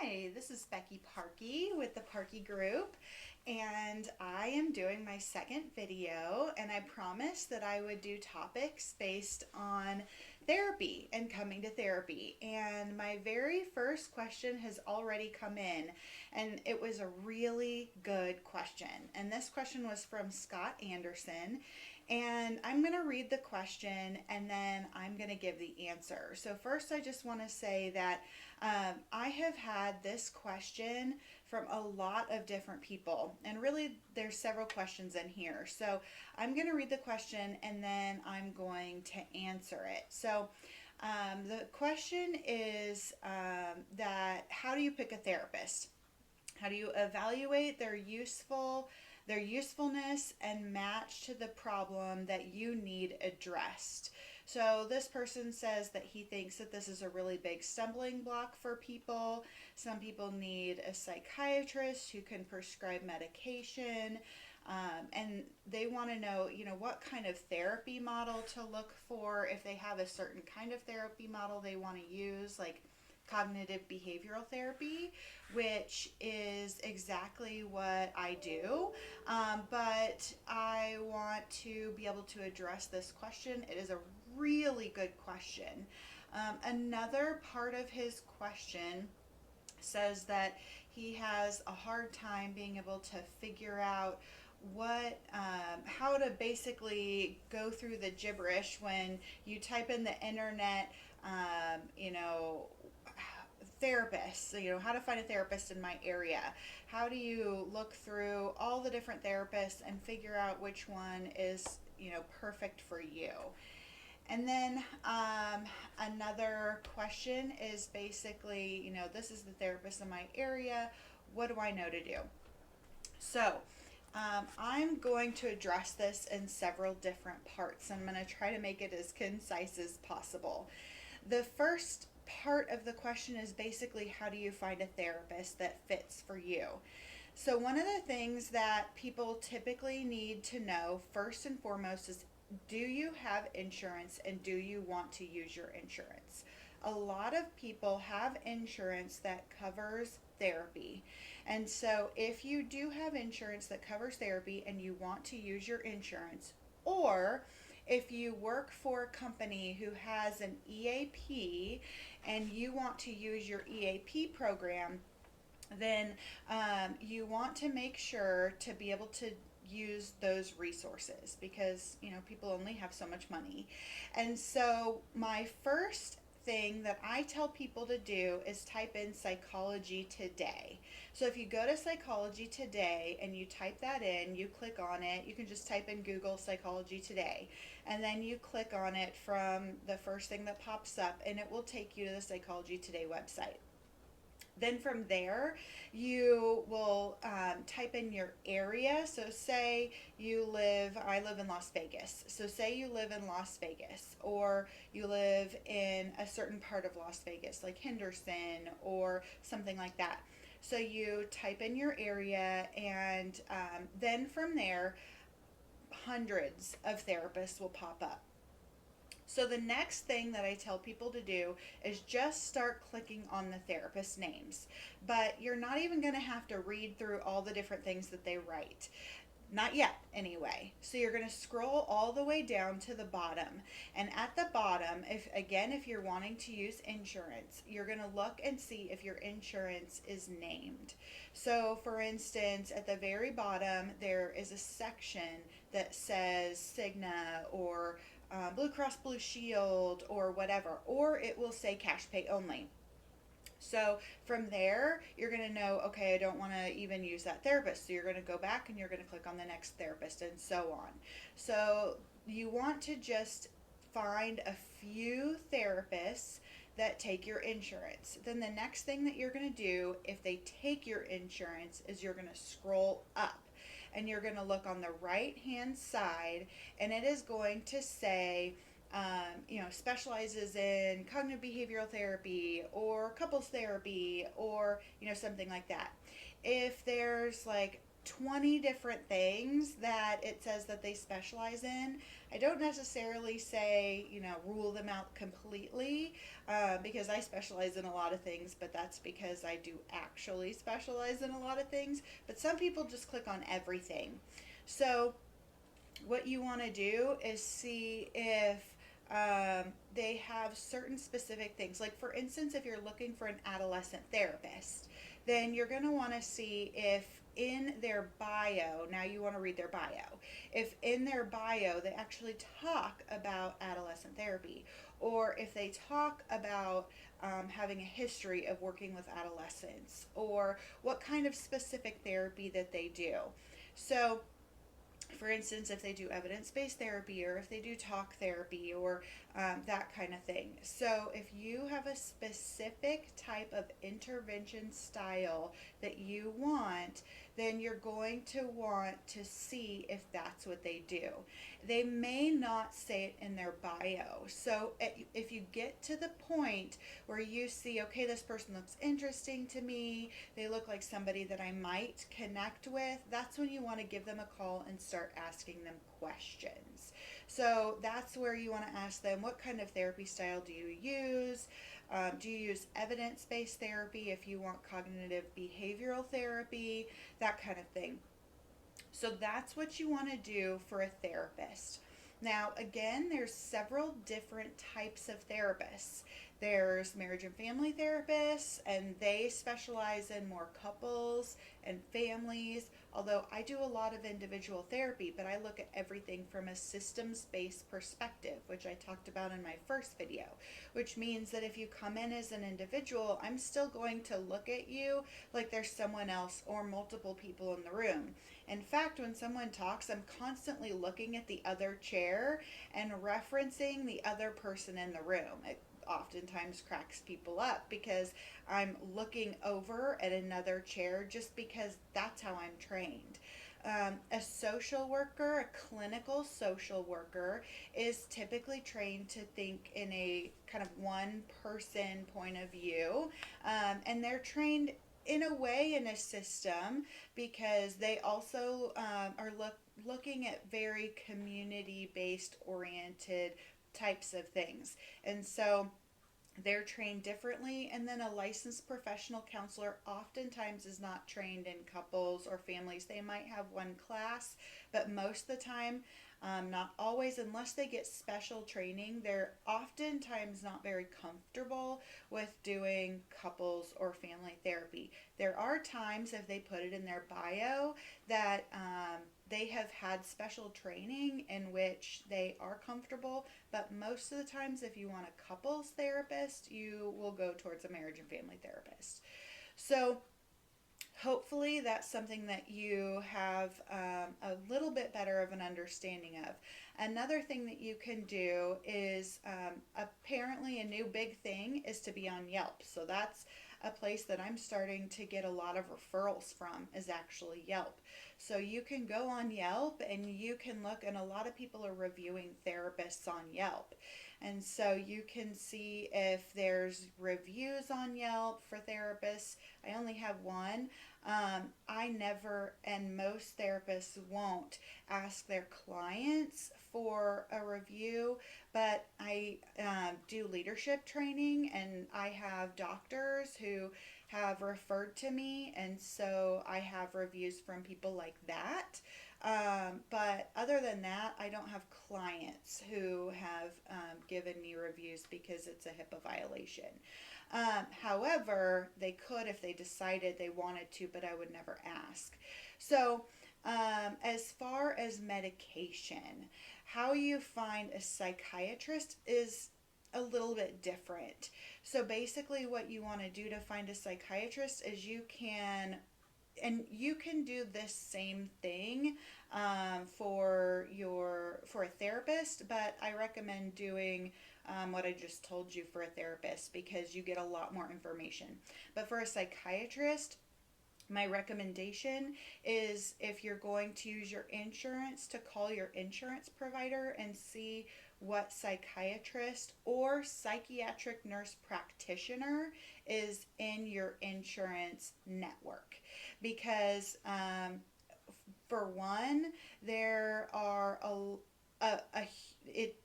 Hi, this is Becky Parkey with the Parkey Group, and I am doing my second video. And I promised that I would do topics based on therapy and coming to therapy. And my very first question has already come in, and it was a really good question. And this question was from Scott Anderson. And I'm going to read the question and then I'm going to give the answer. So, first, I just want to say that I have had this question from a lot of different people, and really, there's several questions in here. So, I'm going to read the question and then I'm going to answer it. So, the question is that how do you pick a therapist? How do you evaluate their usefulness and match to the problem that you need addressed? So this person says that he thinks that this is a really big stumbling block for people. Some people need a psychiatrist who can prescribe medication. And they want to know, what kind of therapy model to look for, if they have a certain kind of therapy model they want to use, like cognitive behavioral therapy, which is exactly what I do. But I want to be able to address this question. It is a really good question. Another part of his question says that he has a hard time being able to figure out how to basically go through the gibberish when you type in the internet, um, you know, therapists, how to find a therapist in my area. How do you look through all the different therapists and figure out which one is, perfect for you? And then another question is basically, this is the therapist in my area. What do I know to do? So, I'm going to address this in several different parts. I'm going to try to make it as concise as possible. The first part of the question is basically, how do you find a therapist that fits for you? So, one of the things that people typically need to know first and foremost is, do you have insurance and do you want to use your insurance? A lot of people have insurance that covers therapy. And so, if you do have insurance that covers therapy and you want to use your insurance, or if you work for a company who has an EAP and you want to use your EAP program, then you want to make sure to be able to use those resources, because people only have so much money. And so my first thing that I tell people to do is type in Psychology Today. So if you go to Psychology Today and you type that in, you click on it. You can just type in Google Psychology Today, and then you click on it from the first thing that pops up, and it will take you to the Psychology Today website. Then from there, you will type in your area. So I live in Las Vegas. So say you live in Las Vegas, or you live in a certain part of Las Vegas, like Henderson or something like that. So you type in your area, and then from there, hundreds of therapists will pop up. So the next thing that I tell people to do is just start clicking on the therapist names. But you're not even going to have to read through all the different things that they write. Not yet, anyway. So you're going to scroll all the way down to the bottom. And at the bottom, if you're wanting to use insurance, you're going to look and see if your insurance is named. So for instance, at the very bottom, there is a section that says Cigna or Blue Cross Blue Shield or whatever, or it will say cash pay only. So from there, you're going to know, okay, I don't want to even use that therapist. So you're going to go back and you're going to click on the next therapist, and so on. So you want to just find a few therapists that take your insurance. Then the next thing that you're going to do, if they take your insurance, is you're going to scroll up. And you're going to look on the right hand side, and it is going to say, specializes in cognitive behavioral therapy or couples therapy or, something like that. If there's like 20 different things that it says that they specialize in. I don't necessarily say, rule them out completely, because I specialize in a lot of things, but that's because I do actually specialize in a lot of things. But some people just click on everything. So what you want to do is see if they have certain specific things. Like, for instance, if you're looking for an adolescent therapist, then you're going to want to see if in their bio, now you want to read their bio, if in their bio they actually talk about adolescent therapy, or if they talk about having a history of working with adolescents, or what kind of specific therapy that they do. So, for instance, if they do evidence-based therapy, or if they do talk therapy, or that kind of thing. So if you have a specific type of intervention style that you want, then you're going to want to see if that's what they do. They may not say it in their bio. So if you get to the point where you see, okay, this person looks interesting to me, they look like somebody that I might connect with, that's when you want to give them a call and start asking them questions. So that's where you want to ask them, what kind of therapy style do you use? Do you use evidence-based therapy if you want cognitive behavioral therapy, that kind of thing. So that's what you want to do for a therapist. Now, again, there's several different types of therapists. There's marriage and family therapists, and they specialize in more couples and families. Although I do a lot of individual therapy, but I look at everything from a systems-based perspective, which I talked about in my first video, which means that if you come in as an individual, I'm still going to look at you like there's someone else or multiple people in the room. In fact, when someone talks, I'm constantly looking at the other chair and referencing the other person in the room. It oftentimes cracks people up because I'm looking over at another chair just because that's how I'm trained. A social worker, a clinical social worker, is typically trained to think in a kind of one person point of view, and they're trained in a way in a system because they also are looking at very community based oriented types of things. And so they're trained differently. And then a licensed professional counselor oftentimes is not trained in couples or families. They might have one class, but most of the time, not always, unless they get special training, they're oftentimes not very comfortable with doing couples or family therapy. There are times, if they put it in their bio, that they have had special training in which they are comfortable, but most of the times, if you want a couples therapist, you will go towards a marriage and family therapist. So hopefully that's something that you have a little bit better of an understanding of. Another thing that you can do is apparently a new big thing is to be on Yelp. So that's a place that I'm starting to get a lot of referrals from, is actually Yelp. So you can go on Yelp and you can look, and a lot of people are reviewing therapists on Yelp. And so you can see if there's reviews on Yelp for therapists. I only have one. I never, and most therapists won't ask their clients for a review, but I do leadership training, and I have doctors who have referred to me, and so I have reviews from people like that. But other than that, I don't have clients who have given me reviews because it's a HIPAA violation. However, they could if they decided they wanted to, but I would never ask. So, as far as medication, how you find a psychiatrist is a little bit different. So basically what you want to do to find a psychiatrist is you can do this same thing for a therapist, but I recommend doing what I just told you for a therapist because you get a lot more information. But for a psychiatrist, my recommendation is, if you're going to use your insurance, to call your insurance provider and see what psychiatrist or psychiatric nurse practitioner is in your insurance network. Because For one, there are a it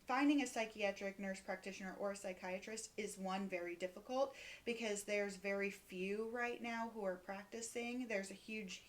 finding a psychiatric nurse practitioner or a psychiatrist is one very difficult because there's very few right now who are practicing. There's a huge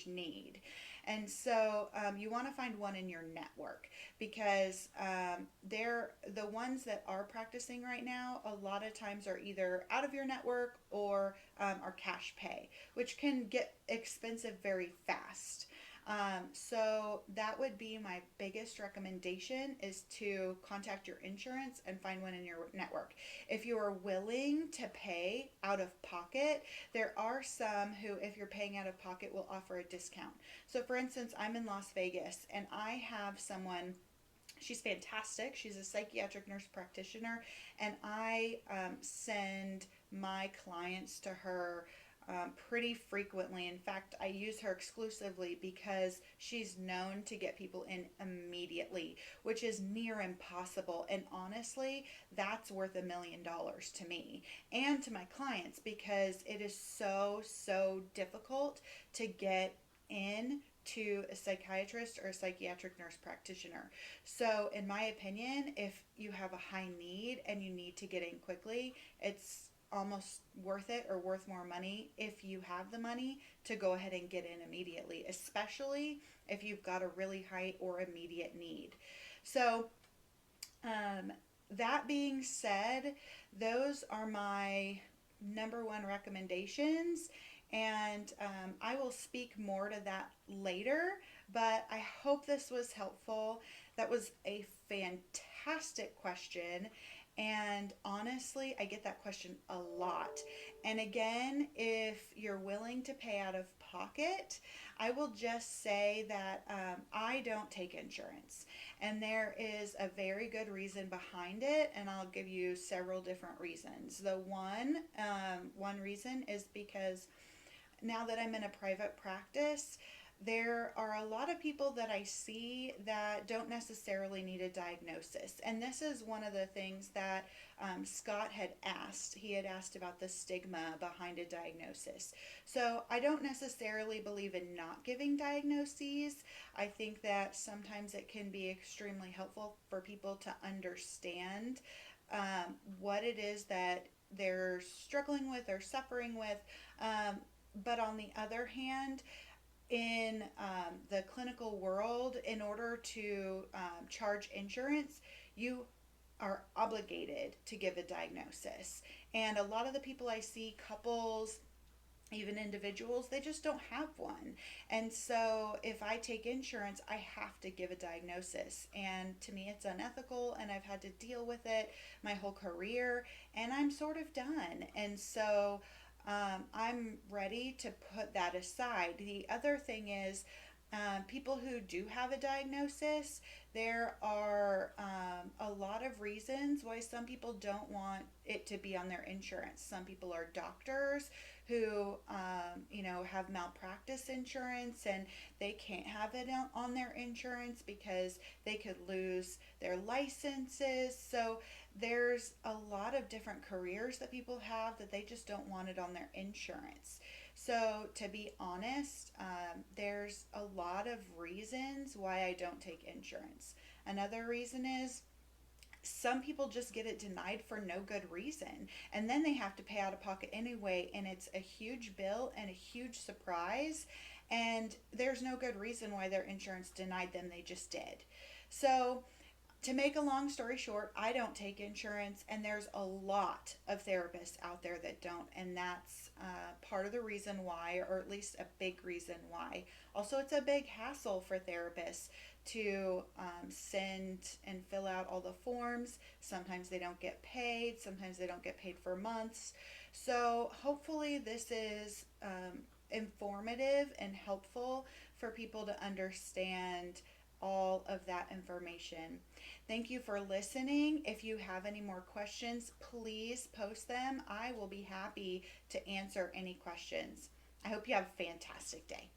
need. And so you want to find one in your network because they're the ones that are practicing right now a lot of times are either out of your network or are cash pay, which can get expensive very fast. So that would be my biggest recommendation is to contact your insurance and find one in your network. If you are willing to pay out of pocket, there are some who, if you're paying out of pocket, will offer a discount. So for instance, I'm in Las Vegas and I have someone. She's fantastic. She's a psychiatric nurse practitioner, and I send my clients to her pretty frequently. In fact, I use her exclusively because she's known to get people in immediately, which is near impossible. And honestly, that's worth $1 million to me and to my clients because it is so difficult to get in to a psychiatrist or a psychiatric nurse practitioner. So, in my opinion, if you have a high need and you need to get in quickly, it's almost worth it or worth more money if you have the money to go ahead and get in immediately, especially if you've got a really high or immediate need. So, that being said, those are my number one recommendations, and I will speak more to that later, but I hope this was helpful. That was a fantastic question, and honestly, I get that question a lot. And again, if you're willing to pay out of pocket, I will just say that I don't take insurance. And there is a very good reason behind it, and I'll give you several different reasons. The one reason is because now that I'm in a private practice, there are a lot of people that I see that don't necessarily need a diagnosis. And this is one of the things that Scott had asked. He had asked about the stigma behind a diagnosis. So I don't necessarily believe in not giving diagnoses. I think that sometimes it can be extremely helpful for people to understand what it is that they're struggling with or suffering with. But on the other hand, in the clinical world, in order to charge insurance, you are obligated to give a diagnosis. And a lot of the people I see, couples, even individuals, they just don't have one. And so if I take insurance, I have to give a diagnosis. And to me, it's unethical, and I've had to deal with it my whole career, and I'm sort of done. And so I'm ready to put that aside. The other thing is, people who do have a diagnosis, there are a lot of reasons why some people don't want it to be on their insurance. Some people are doctors who, have malpractice insurance and they can't have it on their insurance because they could lose their licenses. So there's a lot of different careers that people have that they just don't want it on their insurance. So, to be honest, there's a lot of reasons why I don't take insurance. Another reason is some people just get it denied for no good reason, and then they have to pay out of pocket anyway, and it's a huge bill and a huge surprise, and there's no good reason why their insurance denied them. They just did. So, to make a long story short, I don't take insurance, and there's a lot of therapists out there that don't, and that's part of the reason why, or at least a big reason why. Also, it's a big hassle for therapists to send and fill out all the forms. Sometimes they don't get paid, sometimes they don't get paid for months. So, hopefully, this is informative and helpful for people to understand all of that information. Thank you for listening. If you have any more questions, please post them. I will be happy to answer any questions. I hope you have a fantastic day.